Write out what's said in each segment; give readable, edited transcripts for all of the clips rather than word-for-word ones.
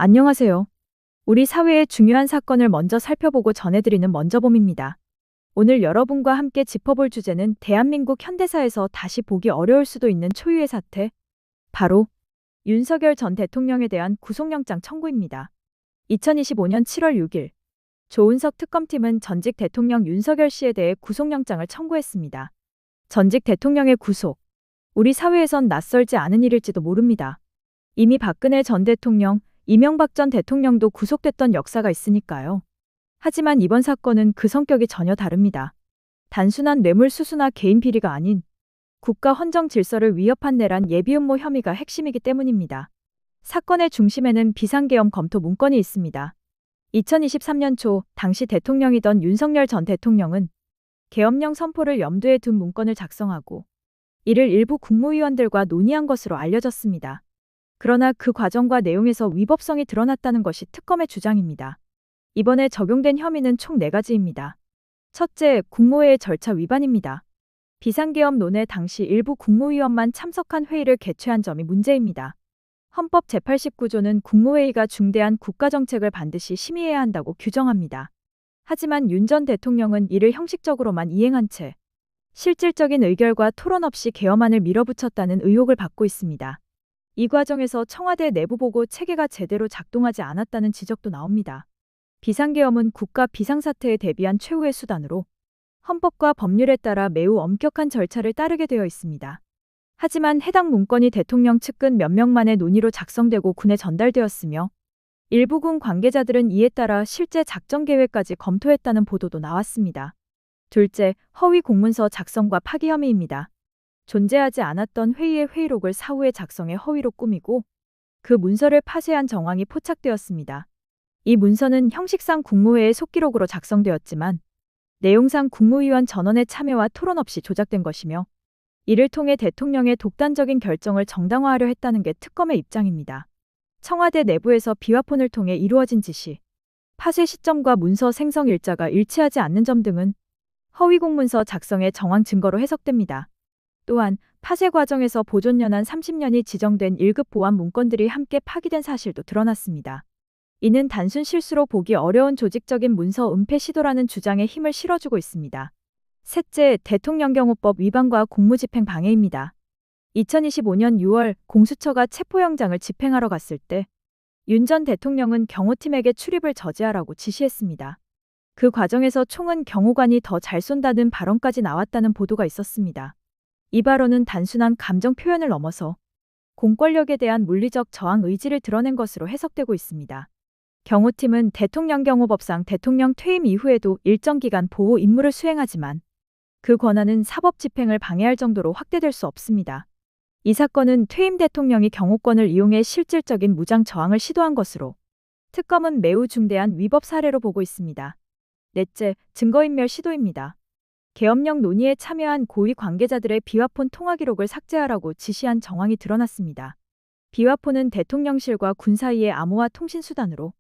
안녕하세요. 우리 사회의 중요한 사건을 먼저 살펴보고 전해드리는 먼저봄입니다. 오늘 여러분과 함께 짚어볼 주제는 대한민국 현대사에서 다시 보기 어려울 수도 있는 초유의 사태, 바로 윤석열 전 대통령에 대한 구속영장 청구입니다. 2025년 7월 6일, 조은석 특검팀은 전직 대통령 윤석열 씨에 대해 구속영장을 청구했습니다. 전직 대통령의 구속, 우리 사회에선 낯설지 않은 일일지도 모릅니다. 이미 박근혜 전 대통령, 이명박 전 대통령도 구속됐던 역사가 있으니까요. 하지만 이번 사건은 그 성격이 전혀 다릅니다. 단순한 뇌물수수나 개인 비리가 아닌 국가 헌정 질서를 위협한 내란 예비음모 혐의가 핵심이기 때문입니다. 사건의 중심에는 비상계엄 검토 문건이 있습니다. 2023년 초 당시 대통령이던 윤석열 전 대통령은 계엄령 선포를 염두에 둔 문건을 작성하고 이를 일부 국무위원들과 논의한 것으로 알려졌습니다. 그러나 그 과정과 내용에서 위법성이 드러났다는 것이 특검의 주장입니다. 이번에 적용된 혐의는 총 4가지입니다. 첫째, 국무회의 절차 위반입니다. 비상계엄 논의 당시 일부 국무위원만 참석한 회의를 개최한 점이 문제입니다. 헌법 제89조는 국무회의가 중대한 국가정책을 반드시 심의해야 한다고 규정합니다. 하지만 윤 전 대통령은 이를 형식적으로만 이행한 채 실질적인 의결과 토론 없이 계엄안을 밀어붙였다는 의혹을 받고 있습니다. 이 과정에서 청와대 내부보고 체계가 제대로 작동하지 않았다는 지적도 나옵니다. 비상계엄은 국가 비상사태에 대비한 최후의 수단으로 헌법과 법률에 따라 매우 엄격한 절차를 따르게 되어 있습니다. 하지만 해당 문건이 대통령 측근 몇 명만의 논의로 작성되고 군에 전달되었으며 일부 군 관계자들은 이에 따라 실제 작전 계획까지 검토했다는 보도도 나왔습니다. 둘째, 허위 공문서 작성과 파기 혐의입니다. 존재하지 않았던 회의의 회의록을 사후에 작성해 허위로 꾸미고 그 문서를 파쇄한 정황이 포착되었습니다. 이 문서는 형식상 국무회의 속기록으로 작성되었지만 내용상 국무위원 전원의 참여와 토론 없이 조작된 것이며 이를 통해 대통령의 독단적인 결정을 정당화하려 했다는 게 특검의 입장입니다. 청와대 내부에서 비화폰을 통해 이루어진 지시, 파쇄 시점과 문서 생성 일자가 일치하지 않는 점 등은 허위 공문서 작성의 정황 증거로 해석됩니다. 또한 파쇄 과정에서 보존연한 30년이 지정된 1급 보안 문건들이 함께 파기된 사실도 드러났습니다. 이는 단순 실수로 보기 어려운 조직적인 문서 은폐 시도라는 주장에 힘을 실어주고 있습니다. 셋째, 대통령경호법 위반과 공무집행 방해입니다. 2025년 6월 공수처가 체포영장을 집행하러 갔을 때 윤 전 대통령은 경호팀에게 출입을 저지하라고 지시했습니다. 그 과정에서 총은 경호관이 더 잘 쏜다는 발언까지 나왔다는 보도가 있었습니다. 이 발언은 단순한 감정 표현을 넘어서 공권력에 대한 물리적 저항 의지를 드러낸 것으로 해석되고 있습니다. 경호팀은 대통령경호법상 대통령 퇴임 이후에도 일정 기간 보호 임무를 수행하지만 그 권한은 사법 집행을 방해할 정도로 확대될 수 없습니다. 이 사건은 퇴임 대통령이 경호권을 이용해 실질적인 무장 저항을 시도한 것으로 특검은 매우 중대한 위법 사례로 보고 있습니다. 넷째, 증거인멸 시도입니다. 계엄령 논의에 참여한 고위 관계자들의 비화폰 통화 기록을 삭제하라고 지시한 정황이 드러났습니다. 비화폰은 대통령실과 군 사이의 암호화 통신 수단으로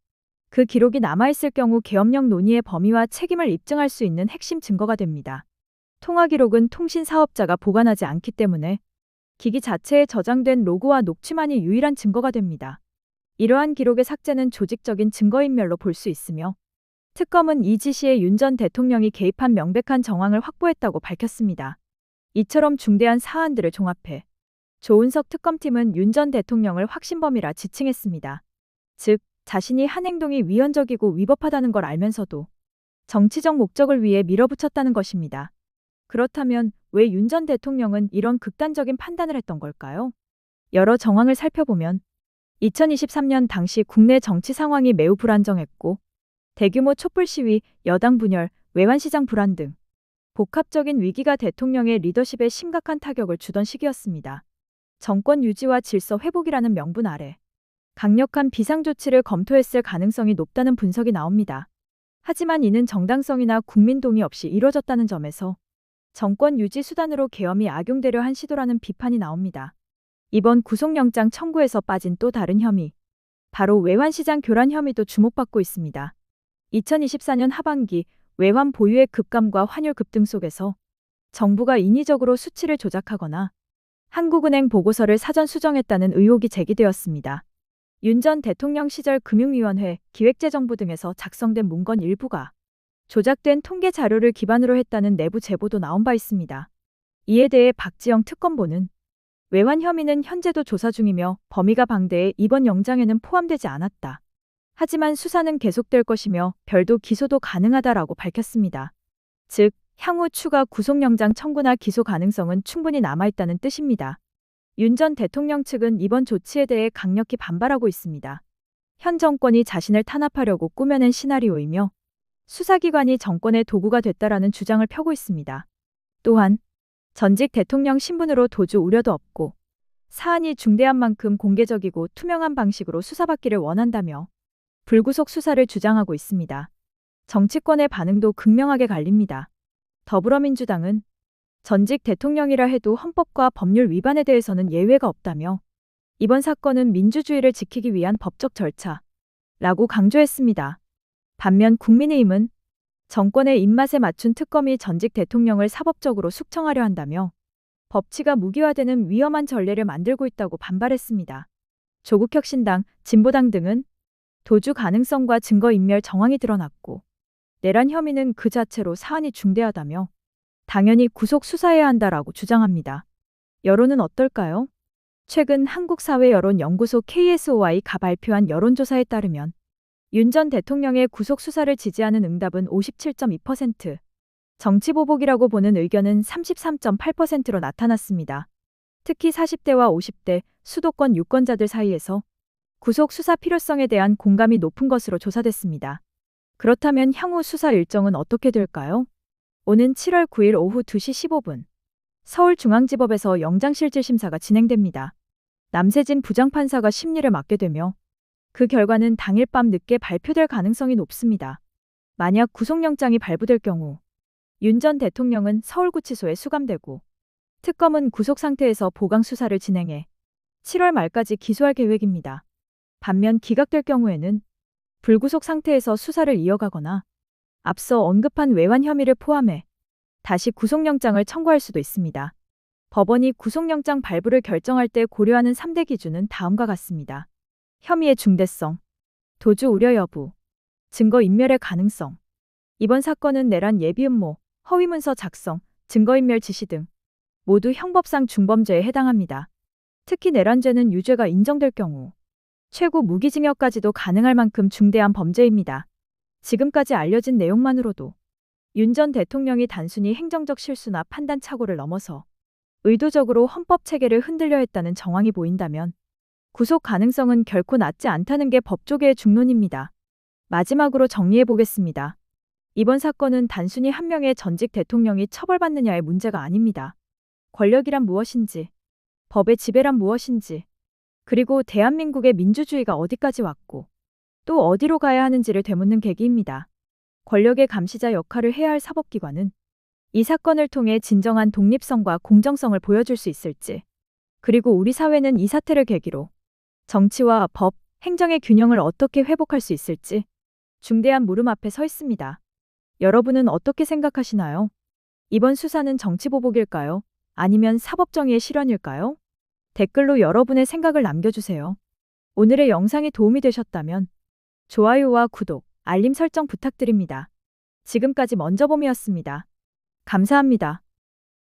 그 기록이 남아있을 경우 계엄령 논의의 범위와 책임을 입증할 수 있는 핵심 증거가 됩니다. 통화 기록은 통신 사업자가 보관하지 않기 때문에 기기 자체에 저장된 로고와 녹취만이 유일한 증거가 됩니다. 이러한 기록의 삭제는 조직적인 증거인멸로 볼 수 있으며 특검은 이 지시에 윤 전 대통령이 개입한 명백한 정황을 확보했다고 밝혔습니다. 이처럼 중대한 사안들을 종합해 조은석 특검팀은 윤 전 대통령을 확신범이라 지칭했습니다. 즉, 자신이 한 행동이 위헌적이고 위법하다는 걸 알면서도 정치적 목적을 위해 밀어붙였다는 것입니다. 그렇다면 왜 윤 전 대통령은 이런 극단적인 판단을 했던 걸까요? 여러 정황을 살펴보면 2023년 당시 국내 정치 상황이 매우 불안정했고 대규모 촛불 시위, 여당 분열, 외환시장 불안 등 복합적인 위기가 대통령의 리더십에 심각한 타격을 주던 시기였습니다. 정권 유지와 질서 회복이라는 명분 아래 강력한 비상조치를 검토했을 가능성이 높다는 분석이 나옵니다. 하지만 이는 정당성이나 국민 동의 없이 이뤄졌다는 점에서 정권 유지 수단으로 계엄이 악용되려 한 시도라는 비판이 나옵니다. 이번 구속영장 청구에서 빠진 또 다른 혐의, 바로 외환시장 교란 혐의도 주목받고 있습니다. 2024년 하반기 외환 보유액 급감과 환율 급등 속에서 정부가 인위적으로 수치를 조작하거나 한국은행 보고서를 사전 수정했다는 의혹이 제기되었습니다. 윤 전 대통령 시절 금융위원회, 기획재정부 등에서 작성된 문건 일부가 조작된 통계 자료를 기반으로 했다는 내부 제보도 나온 바 있습니다. 이에 대해 박지영 특검보는 외환 혐의는 현재도 조사 중이며 범위가 방대해 이번 영장에는 포함되지 않았다. 하지만 수사는 계속될 것이며 별도 기소도 가능하다라고 밝혔습니다. 즉, 향후 추가 구속영장 청구나 기소 가능성은 충분히 남아있다는 뜻입니다. 윤 전 대통령 측은 이번 조치에 대해 강력히 반발하고 있습니다. 현 정권이 자신을 탄압하려고 꾸며낸 시나리오이며 수사기관이 정권의 도구가 됐다라는 주장을 펴고 있습니다. 또한 전직 대통령 신분으로 도주 우려도 없고 사안이 중대한 만큼 공개적이고 투명한 방식으로 수사받기를 원한다며 불구속 수사를 주장하고 있습니다. 정치권의 반응도 극명하게 갈립니다. 더불어민주당은 전직 대통령이라 해도 헌법과 법률 위반에 대해서는 예외가 없다며 이번 사건은 민주주의를 지키기 위한 법적 절차라고 강조했습니다. 반면 국민의힘은 정권의 입맛에 맞춘 특검이 전직 대통령을 사법적으로 숙청하려 한다며 법치가 무기화되는 위험한 전례를 만들고 있다고 반발했습니다. 조국혁신당, 진보당 등은 도주 가능성과 증거인멸 정황이 드러났고 내란 혐의는 그 자체로 사안이 중대하다며 당연히 구속 수사해야 한다라고 주장합니다. 여론은 어떨까요? 최근 한국사회여론연구소 KSOI가 발표한 여론조사에 따르면 윤 전 대통령의 구속 수사를 지지하는 응답은 57.2%, 정치보복이라고 보는 의견은 33.8%로 나타났습니다. 특히 40대와 50대 수도권 유권자들 사이에서 구속 수사 필요성에 대한 공감이 높은 것으로 조사됐습니다. 그렇다면 향후 수사 일정은 어떻게 될까요? 오는 7월 9일 오후 2시 15분 서울중앙지법에서 영장실질심사가 진행됩니다. 남세진 부장판사가 심리를 맡게 되며 그 결과는 당일 밤 늦게 발표될 가능성이 높습니다. 만약 구속영장이 발부될 경우 윤 전 대통령은 서울구치소에 수감되고 특검은 구속 상태에서 보강 수사를 진행해 7월 말까지 기소할 계획입니다. 반면 기각될 경우에는 불구속 상태에서 수사를 이어가거나 앞서 언급한 외환 혐의를 포함해 다시 구속영장을 청구할 수도 있습니다. 법원이 구속영장 발부를 결정할 때 고려하는 3대 기준은 다음과 같습니다. 혐의의 중대성, 도주 우려 여부, 증거인멸의 가능성. 이번 사건은 내란 예비음모, 허위문서 작성, 증거인멸 지시 등 모두 형법상 중범죄에 해당합니다. 특히 내란죄는 유죄가 인정될 경우 최고 무기징역까지도 가능할 만큼 중대한 범죄입니다. 지금까지 알려진 내용만으로도 윤 전 대통령이 단순히 행정적 실수나 판단 착오를 넘어서 의도적으로 헌법 체계를 흔들려 했다는 정황이 보인다면 구속 가능성은 결코 낮지 않다는 게 법조계의 중론입니다. 마지막으로 정리해 보겠습니다. 이번 사건은 단순히 한 명의 전직 대통령이 처벌받느냐의 문제가 아닙니다. 권력이란 무엇인지, 법의 지배란 무엇인지, 그리고 대한민국의 민주주의가 어디까지 왔고 또 어디로 가야 하는지를 되묻는 계기입니다. 권력의 감시자 역할을 해야 할 사법기관은 이 사건을 통해 진정한 독립성과 공정성을 보여줄 수 있을지, 그리고 우리 사회는 이 사태를 계기로 정치와 법, 행정의 균형을 어떻게 회복할 수 있을지 중대한 물음 앞에 서 있습니다. 여러분은 어떻게 생각하시나요? 이번 수사는 정치보복일까요? 아니면 사법정의의 실현일까요? 댓글로 여러분의 생각을 남겨주세요. 오늘의 영상이 도움이 되셨다면 좋아요와 구독, 알림 설정 부탁드립니다. 지금까지 먼저봄이었습니다. 감사합니다.